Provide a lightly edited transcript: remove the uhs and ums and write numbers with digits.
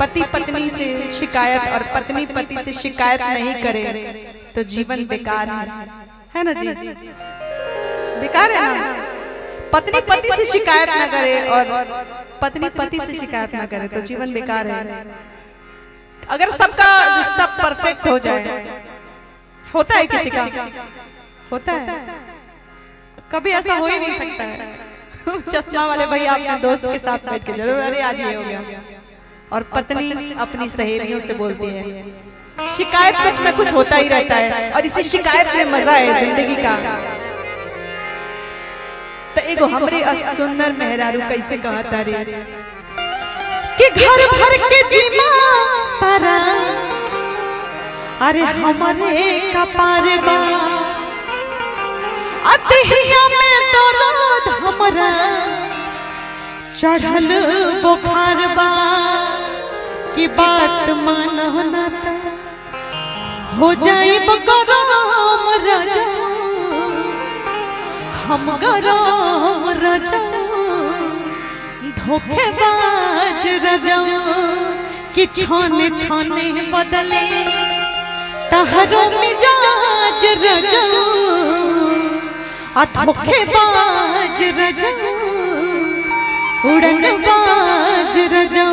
पति पत्नी से शिकायत और पत्नी पति से शिकायत नहीं करे तो जीवन बेकार है ना जी? बेकार है ना? पत्नी पति से शिकायत ना करे और पत्नी पति से शिकायत ना करे तो जीवन बेकार है। अगर सबका रिश्ता परफेक्ट हो जाए, होता है किसी का? होता है? कभी ऐसा हो ही नहीं सकता है। चश्मा वाले भैया अपने दोस्त के साथ बैठ के जरूर, अरे आज ये हो गया, और पत्नी अपनी सहेलियों से बोलती है। शिकायत कुछ ना कुछ होता ही रहता है और इसी शिकायत में मजा है जिंदगी का। तो एगो हमरे सुंदर मेहरारू कैसे कहता रे कि घर भर के जीमा सारा अरे हमारे कपार बा, अतहिया में दर्द हमरा चढ़ल बुखार बा, की बात मानो ना तो हो जाए गरम राजा, हम गरम राजा धोखेबाज राजा, कि छाने छाने बदले तहरो मिजाज राजा, धोखेबाज राजा उड़नबाज राजा।